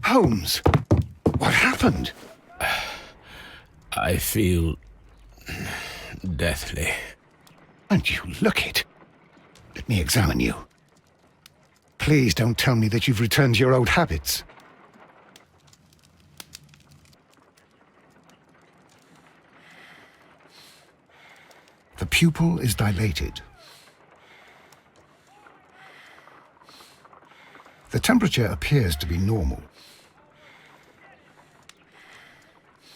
Holmes, what happened? I feel deathly. And you look it. Let me examine you. Please don't tell me that you've returned to your old habits. The pupil is dilated. The temperature appears to be normal.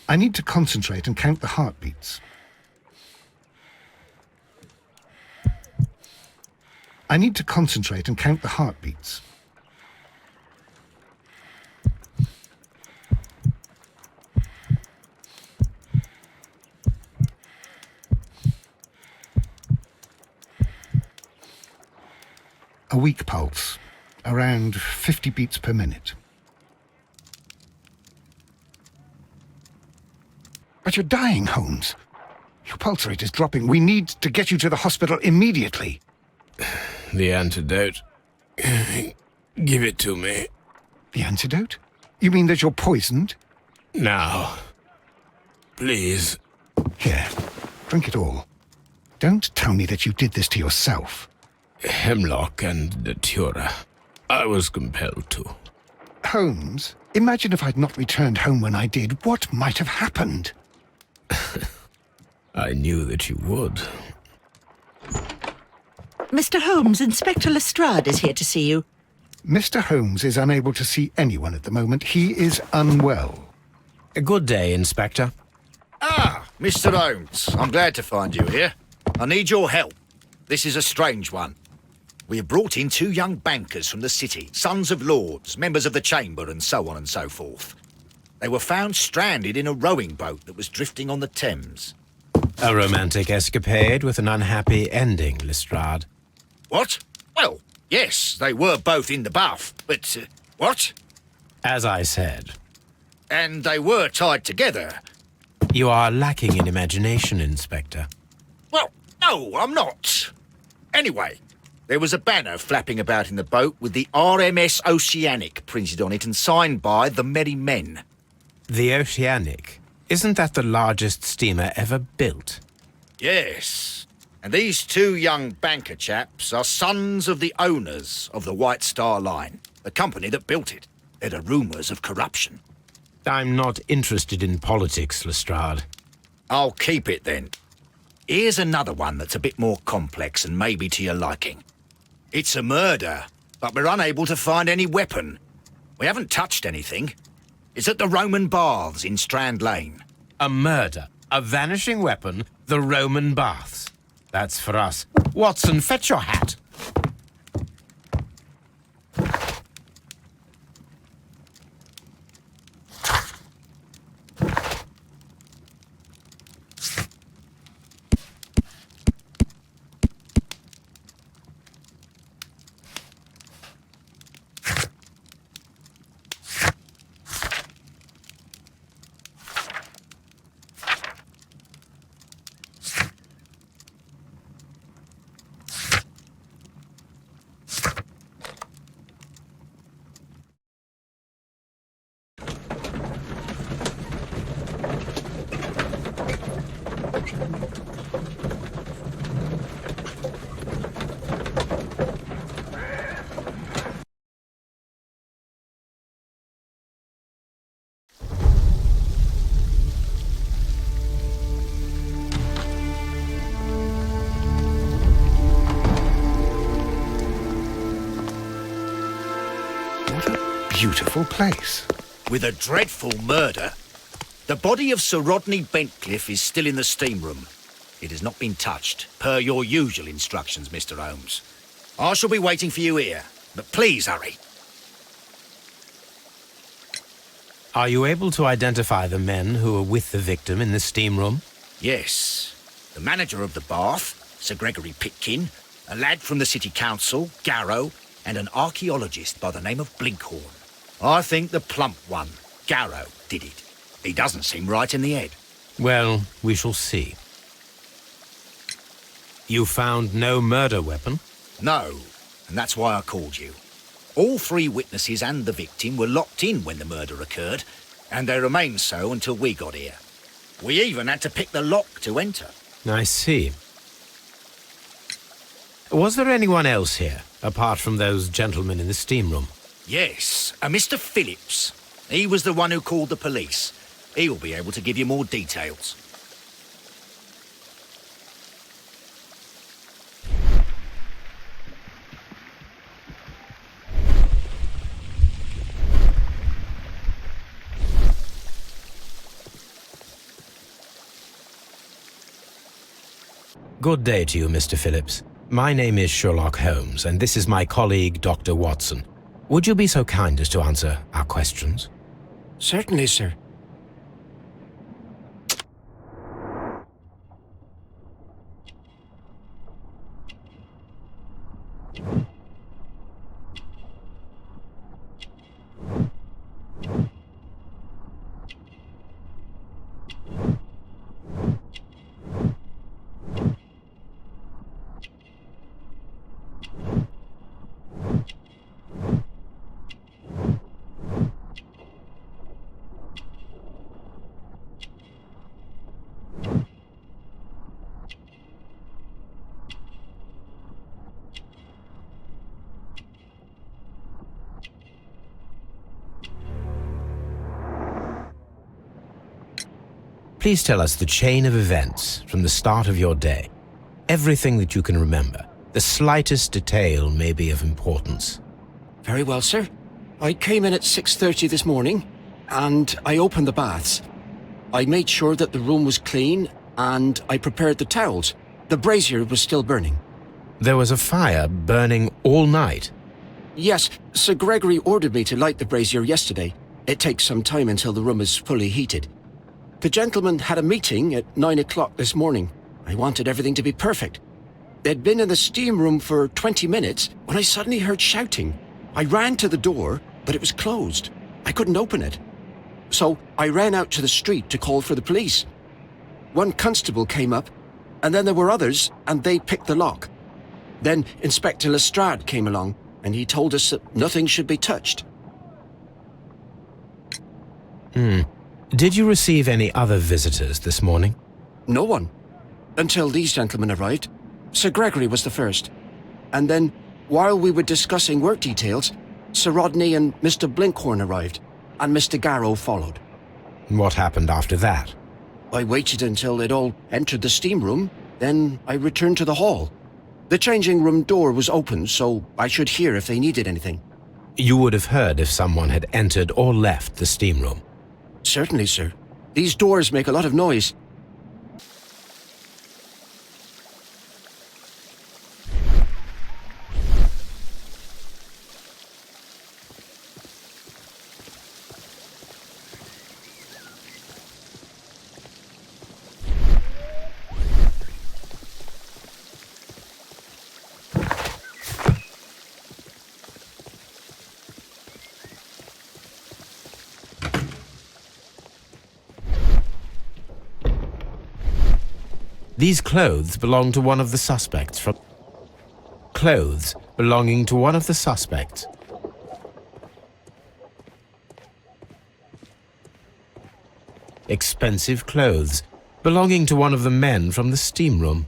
I need to concentrate and count the heartbeats. I need to concentrate and count the heartbeats. A weak pulse, around 50 beats per minute. But you're dying, Holmes. Your pulse rate is dropping. We need to get you to the hospital immediately. The antidote. Give it to me. The antidote? You mean that you're poisoned? Now. Please. Here, drink it all. Don't tell me that you did this to yourself. Hemlock and datura. I was compelled to. Holmes, imagine if I'd not returned home when I did. What might have happened? I knew that you would. Mr. Holmes, Inspector Lestrade is here to see you. Mr. Holmes is unable to see anyone at the moment. He is unwell. A good day, Inspector. Ah, Mr. Holmes. I'm glad to find you here. I need your help. This is a strange one. We have brought in 2 young bankers from the city, sons of lords, members of the chamber, and so on and so forth. They were found stranded in a rowing boat that was drifting on the Thames. A romantic escapade with an unhappy ending, Lestrade. What? Well, yes, they were both in the bath, but, what? As I said. And they were tied together. You are lacking in imagination, Inspector. Well, no, I'm not. Anyway, there was a banner flapping about in the boat with the RMS Oceanic printed on it and signed by the Merry Men. The Oceanic? Isn't that the largest steamer ever built? Yes. And these 2 young banker chaps are sons of the owners of the White Star Line, the company that built it. There are rumours of corruption. I'm not interested in politics, Lestrade. I'll keep it then. Here's another one that's a bit more complex and maybe to your liking. It's a murder, but we're unable to find any weapon. We haven't touched anything. It's at the Roman Baths in Strand Lane. A murder, a vanishing weapon, the Roman Baths. That's for us. Watson, fetch your hat. beautiful place. With a dreadful murder. The body of Sir Rodney Bentcliffe is still in the steam room. It has not been touched, per your usual instructions, Mr. Holmes. I shall be waiting for you here, but please hurry. Are you able to identify the men who were with the victim in the steam room? Yes. The manager of the bath, Sir Gregory Pitkin, a lad from the City Council, Garrow, and an archaeologist by the name of Blinkhorn. I think the plump one, Garrow, did it. He doesn't seem right in the head. Well, we shall see. You found no murder weapon? No, and that's why I called you. All three witnesses and the victim were locked in when the murder occurred, and they remained so until we got here. We even had to pick the lock to enter. I see. Was there anyone else here, apart from those gentlemen in the steam room? Yes, a Mr. Phillips. He was the one who called the police. He'll be able to give you more details. Good day to you, Mr. Phillips. My name is Sherlock Holmes, and this is my colleague, Dr. Watson. Would you be so kind as to answer our questions? Certainly, sir. Please tell us the chain of events from the start of your day. Everything that you can remember. The slightest detail may be of importance. Very well, sir. I came in at 6:30 this morning, and I opened the baths. I made sure that the room was clean, and I prepared the towels. The brazier was still burning. There was a fire burning all night. Yes, Sir Gregory ordered me to light the brazier yesterday. It takes some time until the room is fully heated. The gentlemen had a meeting at 9 o'clock this morning. I wanted everything to be perfect. They'd been in the steam room for 20 minutes when I suddenly heard shouting. I ran to the door, but it was closed. I couldn't open it. So I ran out to the street to call for the police. One constable came up, and then there were others, and they picked the lock. Then Inspector Lestrade came along, and he told us that nothing should be touched. Did you receive any other visitors this morning? No one. Until these gentlemen arrived. Sir Gregory was the first. And then, while we were discussing work details, Sir Rodney and Mr. Blinkhorn arrived, and Mr. Garrow followed. What happened after that? I waited until they'd all entered the steam room, then I returned to the hall. The changing room door was open, so I should hear if they needed anything. You would have heard if someone had entered or left the steam room. Certainly, sir. These doors make a lot of noise. These clothes belong to one of the suspects from... Clothes belonging to one of the suspects. Expensive clothes belonging to one of the men from the steam room.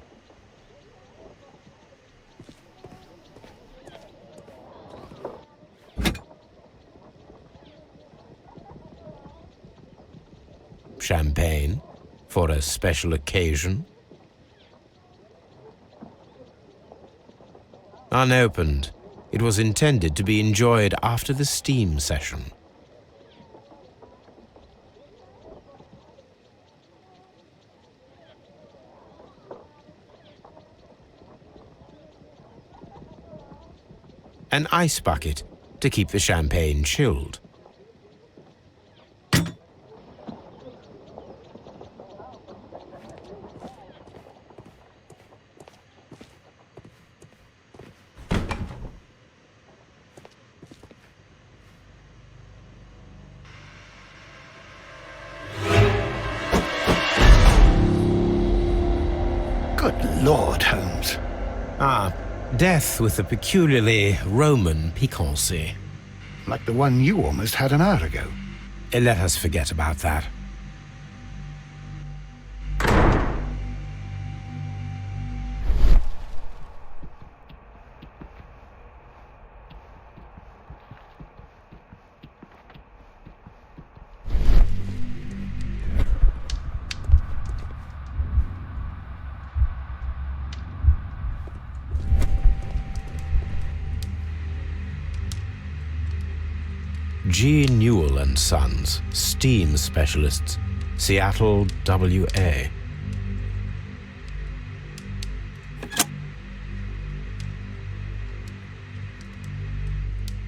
Champagne for a special occasion. Unopened, It was intended to be enjoyed after the steam session. An ice bucket to keep the champagne chilled. Good Lord, Holmes. Ah, death with a peculiarly Roman piquancy. Like the one you almost had an hour ago. Let us forget about that. G. Newell and Sons, steam specialists, Seattle, WA.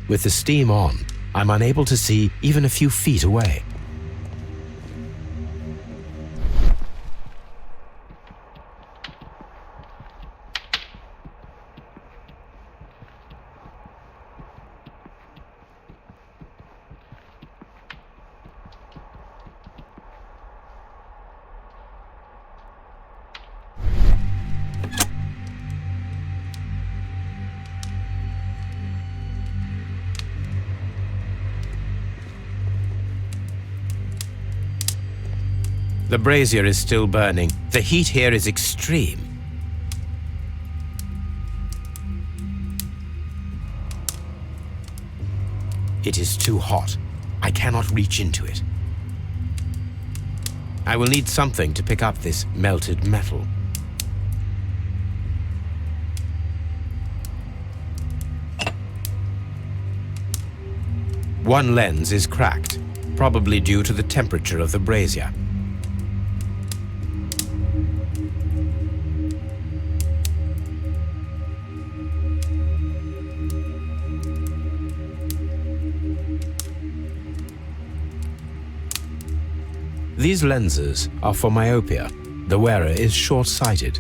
With the steam on, I'm unable to see even a few feet away. The brazier is still burning. The heat here is extreme. It is too hot. I cannot reach into it. I will need something to pick up this melted metal. One lens is cracked, probably due to the temperature of the brazier. These lenses are for myopia. The wearer is short-sighted.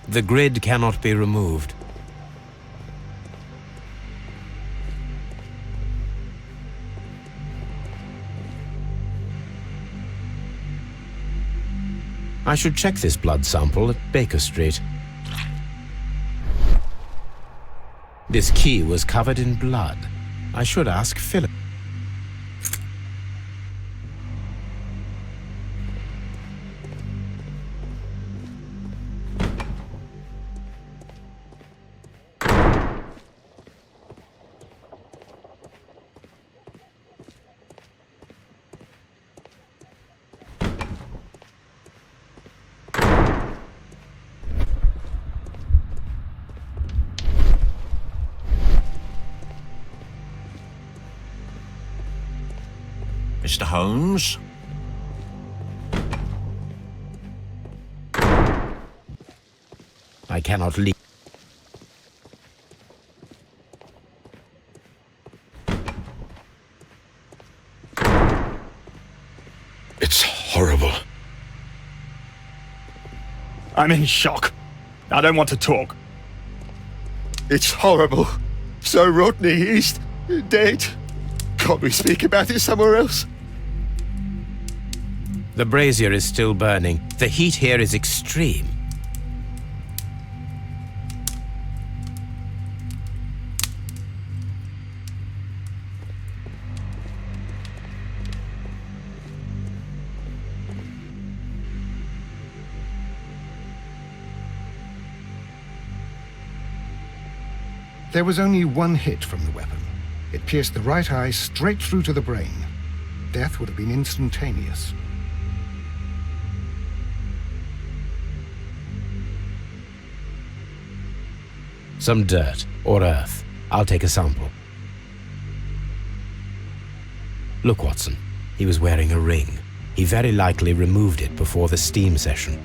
The grid cannot be removed. I should check this blood sample at Baker Street. This key was covered in blood. I should ask Philip. Mr. Holmes? I cannot leave. It's horrible. I'm in shock. I don't want to talk. It's horrible. So Rodney is dead. Can't we speak about it somewhere else? The brazier is still burning. The heat here is extreme. There was only one hit from the weapon. It pierced the right eye straight through to the brain. Death would have been instantaneous. Some dirt or earth. I'll take a sample. Look, Watson. He was wearing a ring. He very likely removed it before the steam session.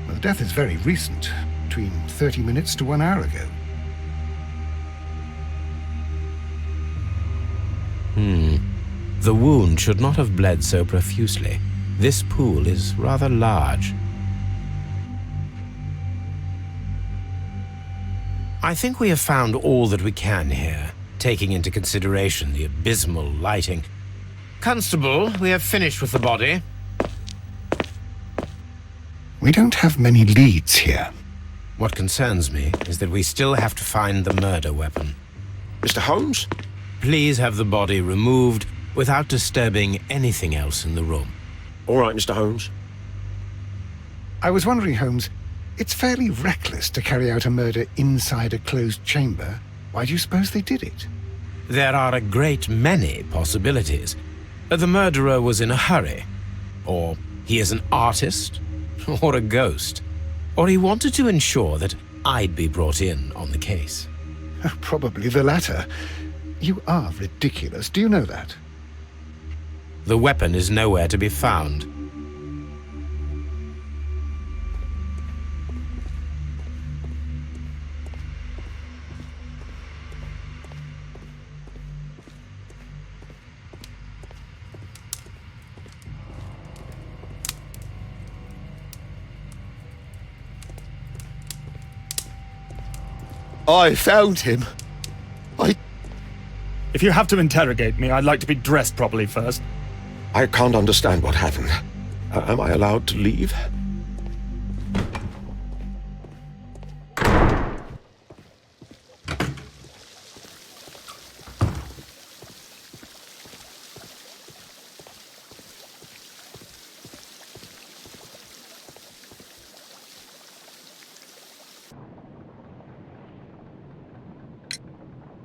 Well, the death is very recent, between 30 minutes to 1 hour ago. The wound should not have bled so profusely. This pool is rather large. I think we have found all that we can here, taking into consideration the abysmal lighting. Constable, we have finished with the body. We don't have many leads here. What concerns me is that we still have to find the murder weapon. Mr. Holmes? Please have the body removed without disturbing anything else in the room. All right, Mr. Holmes. I was wondering, Holmes, it's fairly reckless to carry out a murder inside a closed chamber. Why do you suppose they did it? There are a great many possibilities. The murderer was in a hurry. Or he is an artist. Or a ghost. Or he wanted to ensure that I'd be brought in on the case. Probably the latter. You are ridiculous. Do you know that? The weapon is nowhere to be found. I found him. If you have to interrogate me, I'd like to be dressed properly first. I can't understand what happened. Am I allowed to leave?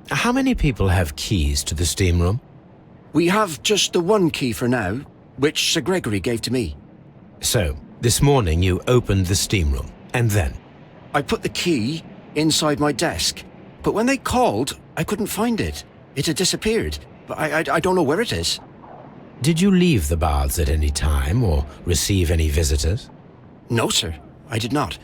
How many people have keys to the steam room? We have just the one key for now, which Sir Gregory gave to me. So, this morning you opened the steam room, and then? I put the key inside my desk, but when they called, I couldn't find it. It had disappeared, but I don't know where it is. Did you leave the baths at any time, or receive any visitors? No, sir, I did not.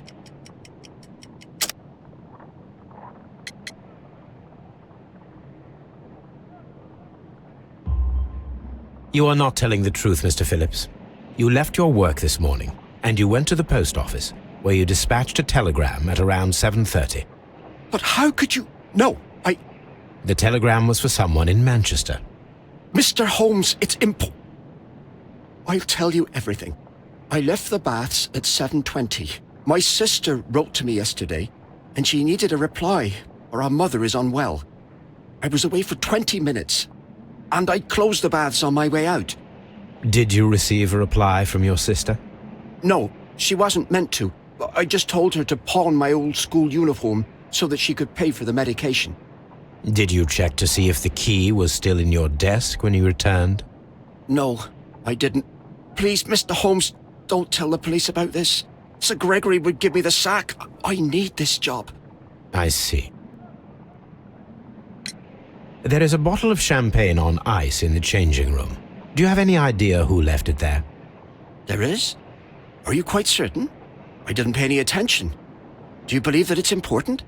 You are not telling the truth, Mr. Phillips. You left your work this morning, and you went to the post office, where you dispatched a telegram at around 7:30. But how could you... No, The telegram was for someone in Manchester. Mr. Holmes, it's I'll tell you everything. I left the baths at 7:20. My sister wrote to me yesterday, and she needed a reply, or our mother is unwell. I was away for 20 minutes, and I closed the baths on my way out. Did you receive a reply from your sister? No, she wasn't meant to. I just told her to pawn my old school uniform so that she could pay for the medication. Did you check to see if the key was still in your desk when you returned? No, I didn't. Please, Mr. Holmes, don't tell the police about this. Sir Gregory would give me the sack. I need this job. I see. There is a bottle of champagne on ice in the changing room. Do you have any idea who left it there? There is? Are you quite certain? I didn't pay any attention. Do you believe that it's important?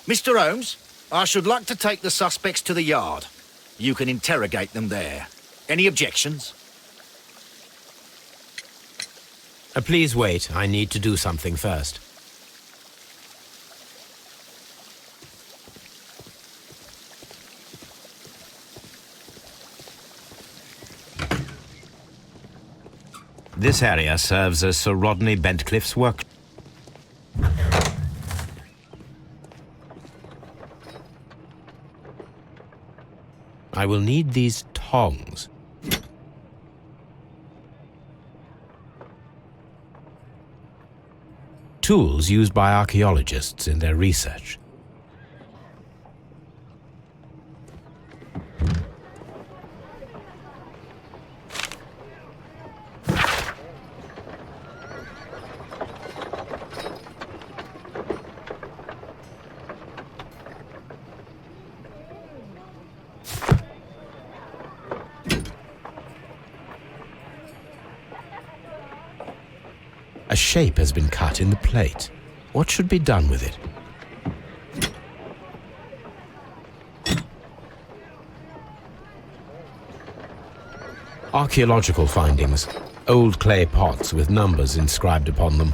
Mr. Holmes, I should like to take the suspects to the yard. You can interrogate them there. Any objections? Please wait. I need to do something first. This area serves as Sir Rodney Bentcliffe's work. I will need these tongs. Tools used by archaeologists in their research. A shape has been cut in the plate. What should be done with it? Archaeological findings. Old clay pots with numbers inscribed upon them.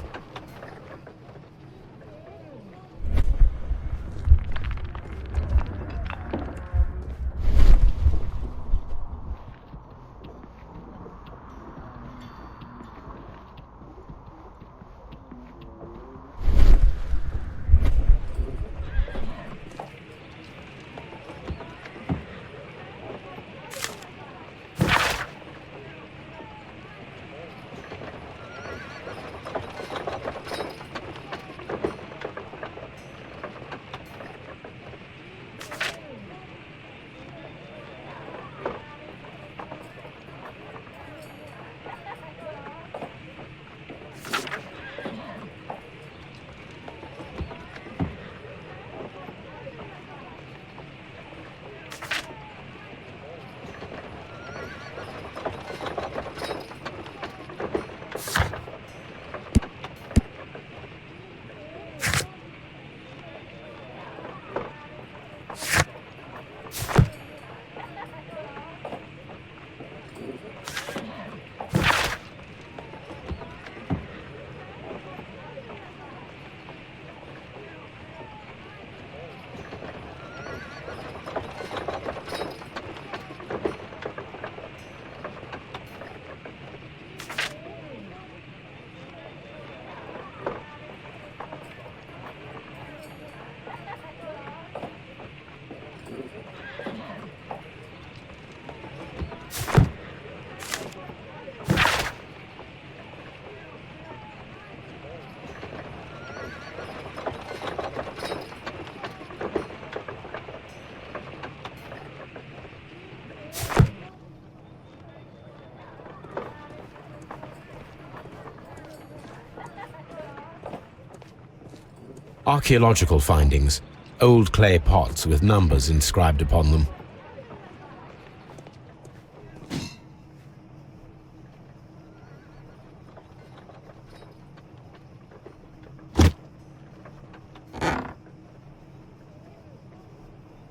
Archaeological findings. Old clay pots with numbers inscribed upon them.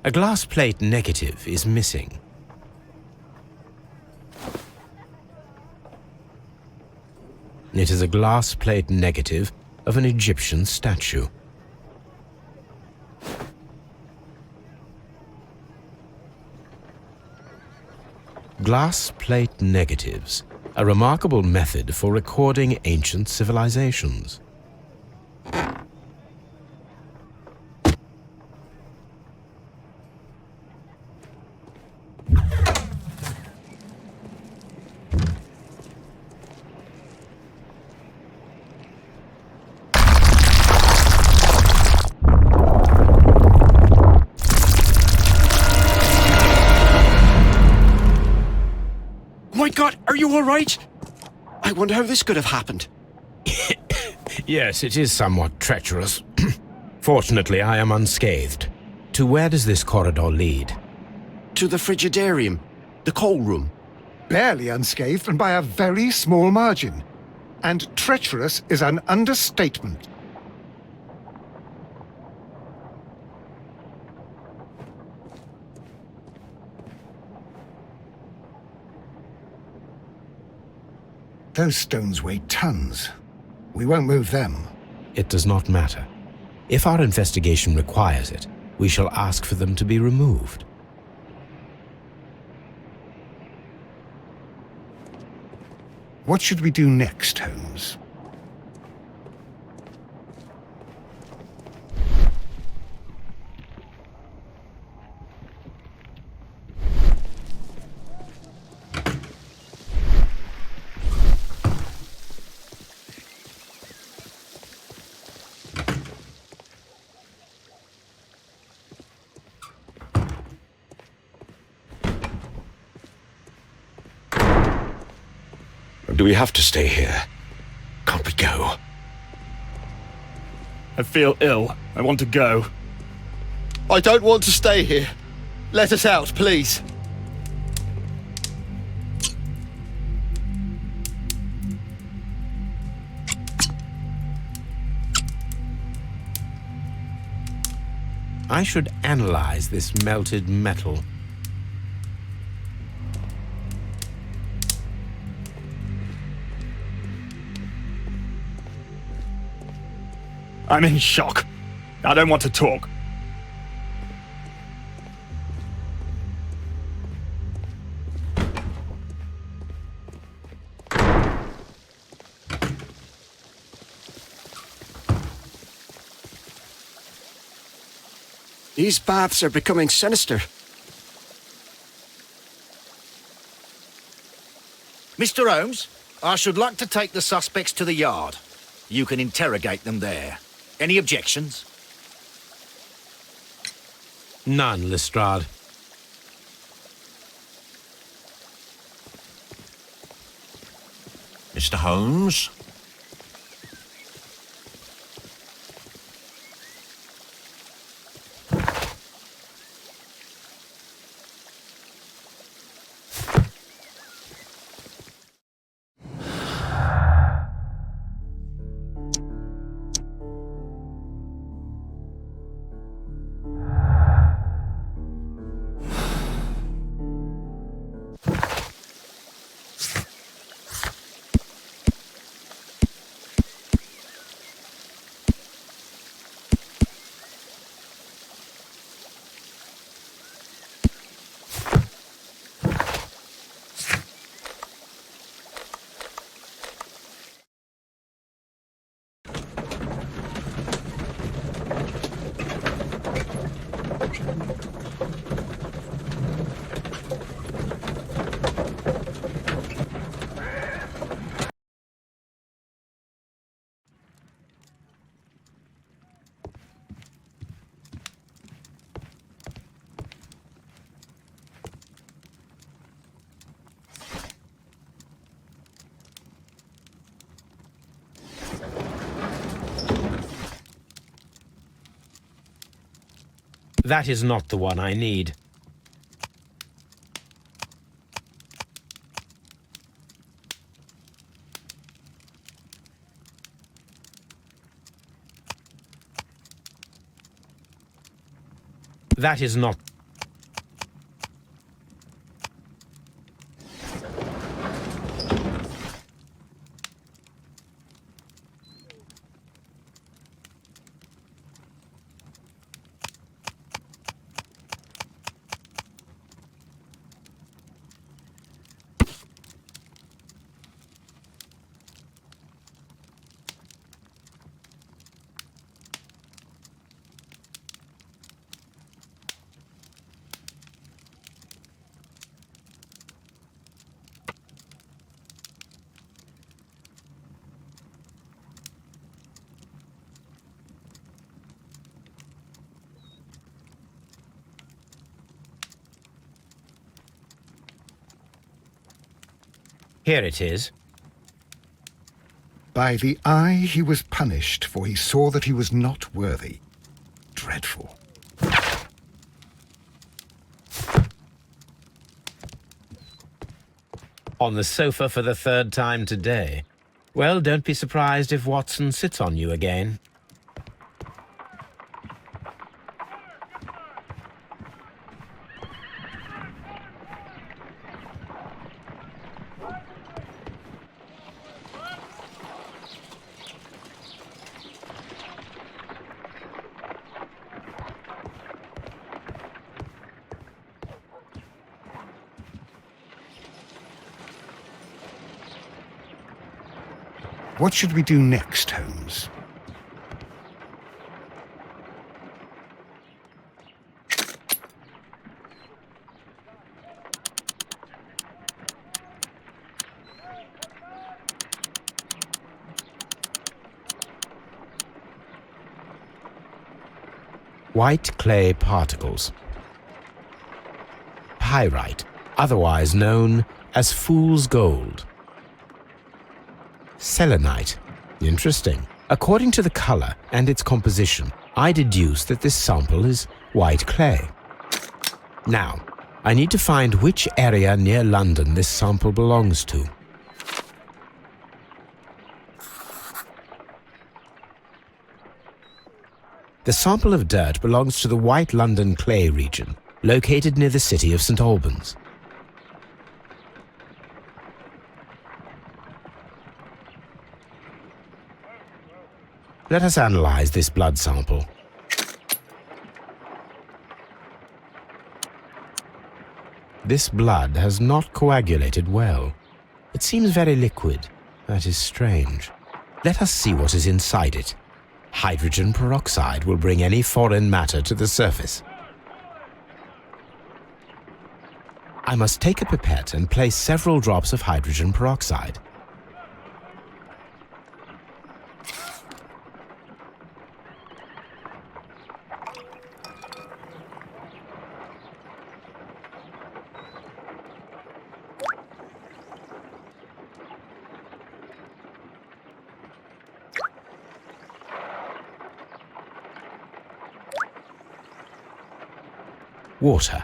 A glass plate negative is missing. It is a glass plate negative of an Egyptian statue. Glass plate negatives, a remarkable method for recording ancient civilizations. My God, are you all right? I wonder how this could have happened. Yes, it is somewhat treacherous. Fortunately, I am unscathed. To where does this corridor lead? To the frigidarium, the coal room. Barely unscathed and by a very small margin. And treacherous is an understatement. Those stones weigh tons. We won't move them. It does not matter. If our investigation requires it, we shall ask for them to be removed. What should we do next, Holmes? Do we have to stay here? Can't we go? I feel ill. I want to go. I don't want to stay here. Let us out, please. I should analyze this melted metal. I'm in shock. I don't want to talk. These baths are becoming sinister. Mr. Holmes, I should like to take the suspects to the yard. You can interrogate them there. Any objections? None, Lestrade. Mr. Holmes? That is not the one I need. That is not... Here it is. By the eye he was punished, for he saw that he was not worthy. Dreadful. On the sofa for the third time today. Well, don't be surprised if Watson sits on you again. What should we do next, Holmes? White clay particles. Pyrite, otherwise known as fool's gold. Selenite. Interesting. According to the color and its composition, I deduce that this sample is white clay. Now, I need to find which area near London this sample belongs to. The sample of dirt belongs to the White London clay region, located near the city of St. Albans. Let us analyze this blood sample. This blood has not coagulated well. It seems very liquid. That is strange. Let us see what is inside it. Hydrogen peroxide will bring any foreign matter to the surface. I must take a pipette and place several drops of hydrogen peroxide. Water.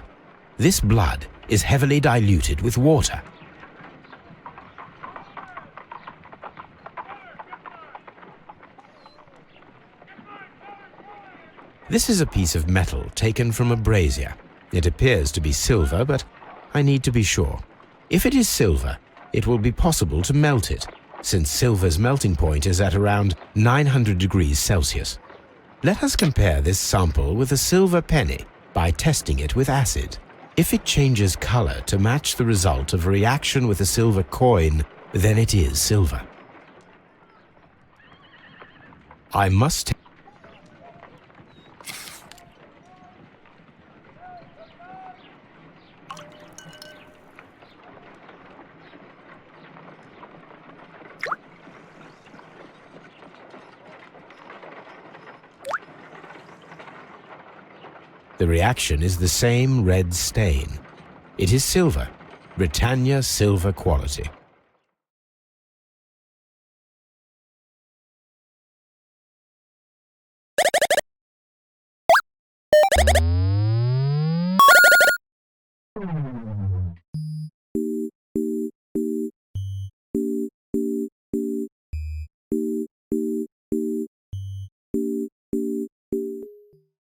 This blood is heavily diluted with water. This is a piece of metal taken from a brazier. It appears to be silver, but I need to be sure. If it is silver, it will be possible to melt it, since silver's melting point is at around 900 degrees Celsius. Let us compare this sample with a silver penny by testing it with acid. If it changes color to match the result of a reaction with a silver coin, then it is silver. I must The reaction is the same red stain. It is silver, Britannia silver quality.